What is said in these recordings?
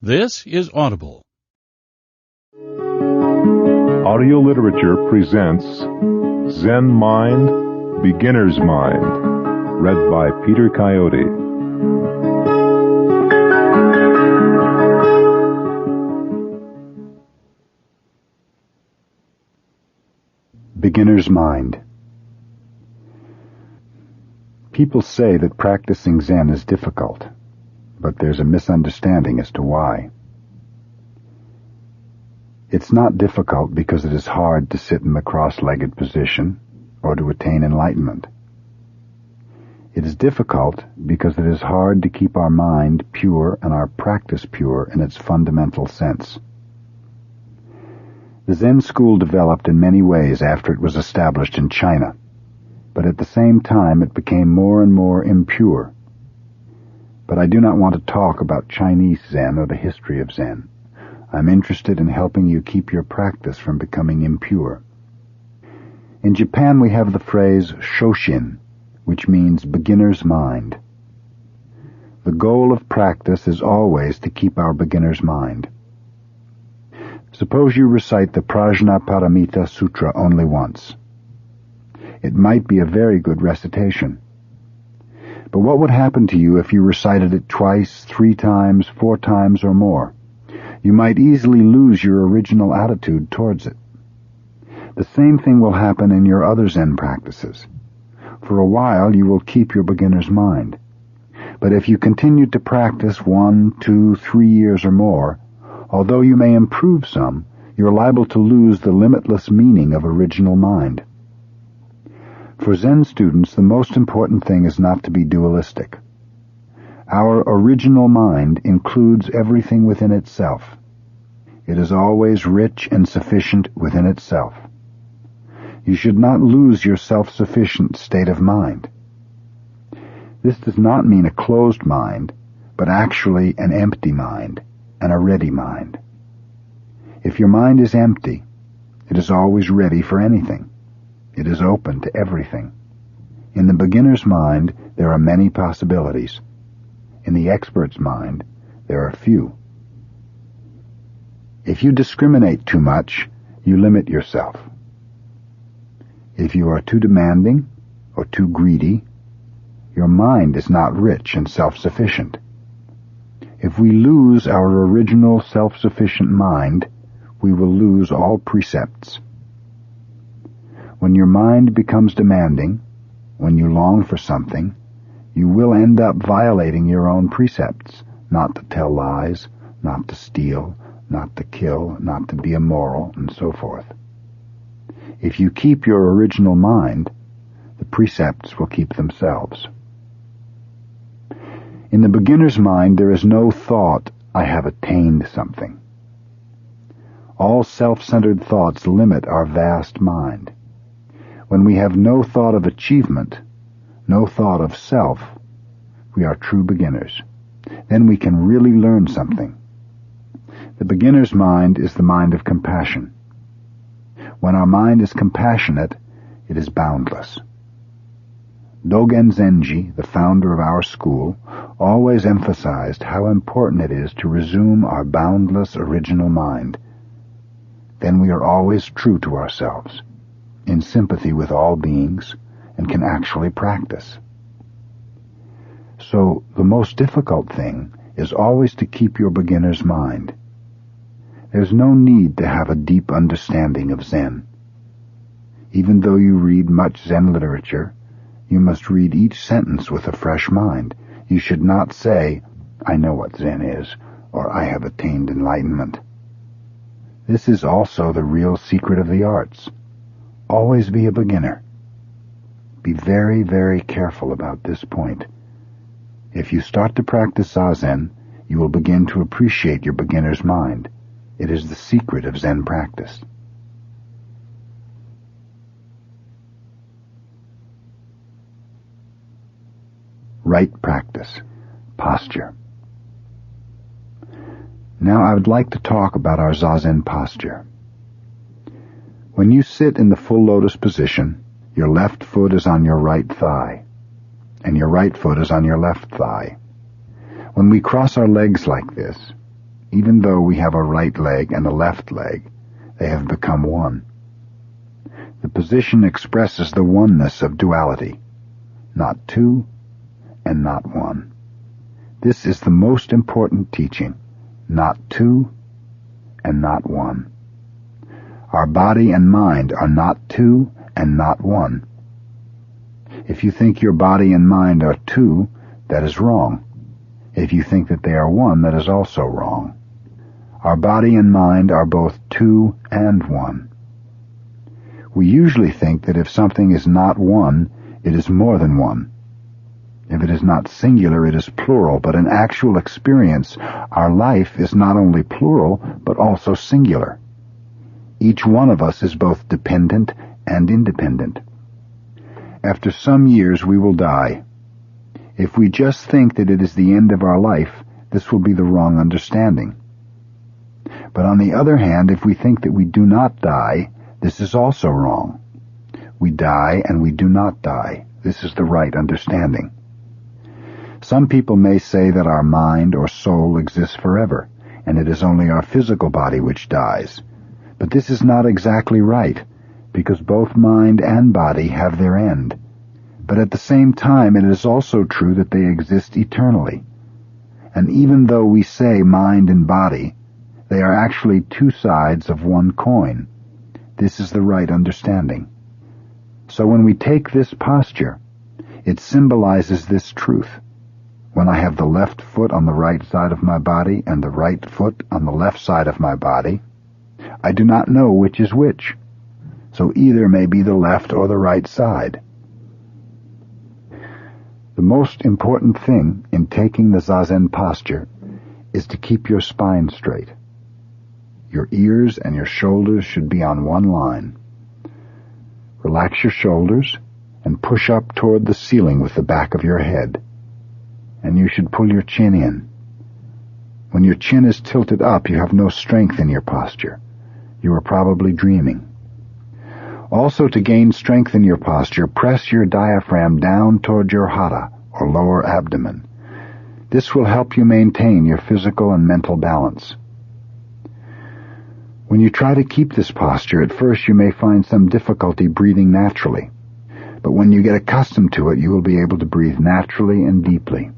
This is Audible. Audio Literature presents Zen Mind, Beginner's Mind, read by Peter Coyote. Beginner's Mind. People say that practicing Zen is difficult, but there's a misunderstanding as to why. It's not difficult because it is hard to sit in the cross-legged position or to attain enlightenment. It is difficult because it is hard to keep our mind pure and our practice pure in its fundamental sense. The Zen school developed in many ways after it was established in China, but at the same time it became more and more impure. But I do not want to talk about Chinese Zen or the history of Zen. I'm interested in helping you keep your practice from becoming impure. In Japan we have the phrase shoshin, which means beginner's mind. The goal of practice is always to keep our beginner's mind. Suppose you recite the Prajnaparamita Sutra only once. It might be a very good recitation. But what would happen to you if you recited it twice, 3 times, 4 times, or more? You might easily lose your original attitude towards it. The same thing will happen in your other Zen practices. For a while you will keep your beginner's mind. But if you continue to practice 1, 2, 3 years or more, although you may improve some, you're liable to lose the limitless meaning of original mind. For Zen students, the most important thing is not to be dualistic. Our original mind includes everything within itself. It is always rich and sufficient within itself. You should not lose your self-sufficient state of mind. This does not mean a closed mind, but actually an empty mind and a ready mind. If your mind is empty, it is always ready for anything. It is open to everything. In the beginner's mind, there are many possibilities. In the expert's mind, there are few. If you discriminate too much, you limit yourself. If you are too demanding or too greedy, your mind is not rich and self-sufficient. If we lose our original self-sufficient mind, we will lose all precepts. When your mind becomes demanding, when you long for something, you will end up violating your own precepts, not to tell lies, not to steal, not to kill, not to be immoral, and so forth. If you keep your original mind, the precepts will keep themselves. In the beginner's mind, there is no thought, I have attained something. All self-centered thoughts limit our vast mind. When we have no thought of achievement, no thought of self, we are true beginners. Then we can really learn something. The beginner's mind is the mind of compassion. When our mind is compassionate, it is boundless. Dogen Zenji, the founder of our school, always emphasized how important it is to resume our boundless original mind. Then we are always true to ourselves, in sympathy with all beings, and can actually practice. So the most difficult thing is always to keep your beginner's mind. There's no need to have a deep understanding of Zen. Even though you read much Zen literature, you must read each sentence with a fresh mind. You should not say, I know what Zen is, or I have attained enlightenment. This is also the real secret of the arts. Always be a beginner. Be very, very careful about this point. If you start to practice Zazen, you will begin to appreciate your beginner's mind. It is the secret of Zen practice. Right practice. Posture. Now I would like to talk about our Zazen posture. When you sit in the full lotus position, your left foot is on your right thigh, and your right foot is on your left thigh. When we cross our legs like this, Even though we have a right leg and a left leg, they have become one. The position expresses the oneness of duality, not two and not one. This is the most important teaching, not two and not one. Our body and mind are not two and not one. If you think your body and mind are two, that is wrong. If you think that they are one, that is also wrong. Our body and mind are both two and one. We usually think that if something is not one, it is more than one. If it is not singular, it is plural, but in actual experience, our life is not only plural, but also singular. Each one of us is both dependent and independent. After some years, we will die. If we just think that it is the end of our life, this will be the wrong understanding. But on the other hand, if we think that we do not die, this is also wrong. We die and we do not die. This is the right understanding. Some people may say that our mind or soul exists forever, and it is only our physical body which dies. But this is not exactly right, because both mind and body have their end. But at the same time, it is also true that they exist eternally. And even though we say mind and body, they are actually two sides of one coin. This is the right understanding. So when we take this posture, it symbolizes this truth. When I have the left foot on the right side of my body and the right foot on the left side of my body, I do not know which is which. So either may be the left or the right side. The most important thing in taking the Zazen posture is to keep your spine straight. Your ears and your shoulders should be on one line. Relax your shoulders and push up toward the ceiling with the back of your head. And you should pull your chin in. When your chin is tilted up, you have no strength in your posture. You are probably dreaming. Also, to gain strength in your posture, press your diaphragm down toward your hara, or lower abdomen. This will help you maintain your physical and mental balance. When you try to keep this posture, at first you may find some difficulty breathing naturally. But when you get accustomed to it, you will be able to breathe naturally and deeply.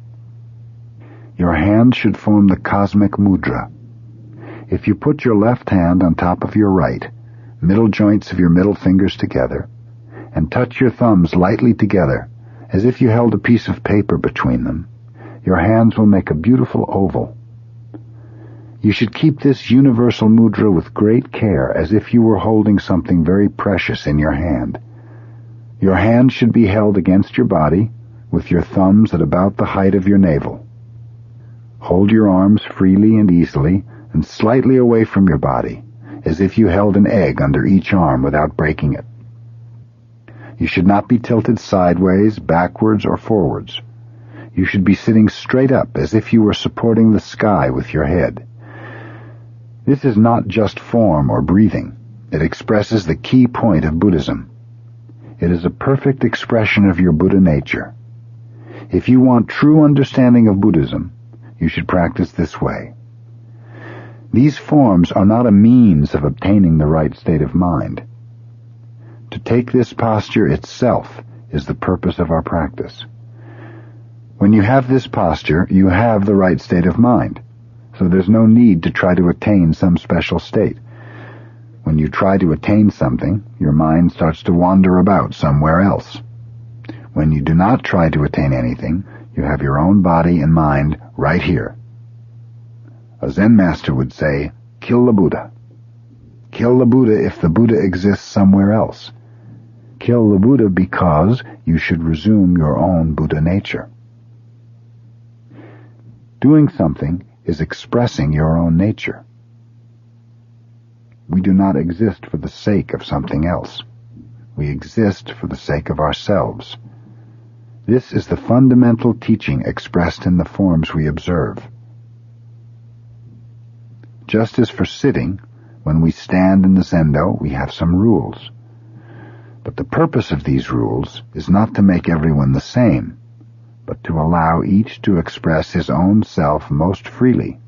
Your hand should form the cosmic mudra. If you put your left hand on top of your right, middle joints of your middle fingers together, and touch your thumbs lightly together, as if you held a piece of paper between them, your hands will make a beautiful oval. You should keep this universal mudra with great care, as if you were holding something very precious in your hand. Your hand should be held against your body, with your thumbs at about the height of your navel. Hold your arms freely and easily, and slightly away from your body, as if you held an egg under each arm without breaking it. You should not be tilted sideways, backwards, or forwards. You should be sitting straight up, as if you were supporting the sky with your head. This is not just form or breathing. It expresses the key point of Buddhism. It is a perfect expression of your Buddha nature. If you want true understanding of Buddhism, you should practice this way. These forms are not a means of obtaining the right state of mind. To take this posture itself is the purpose of our practice. When you have this posture, you have the right state of mind, so there's no need to try to attain some special state. When you try to attain something, your mind starts to wander about somewhere else. When you do not try to attain anything, you have your own body and mind right here. A Zen master would say, kill the Buddha. Kill the Buddha if the Buddha exists somewhere else. Kill the Buddha because you should resume your own Buddha nature. Doing something is expressing your own nature. We do not exist for the sake of something else. We exist for the sake of ourselves. This is the fundamental teaching expressed in the forms we observe. Just as for sitting, when we stand in the zendo, we have some rules. But the purpose of these rules is not to make everyone the same, but to allow each to express his own self most freely.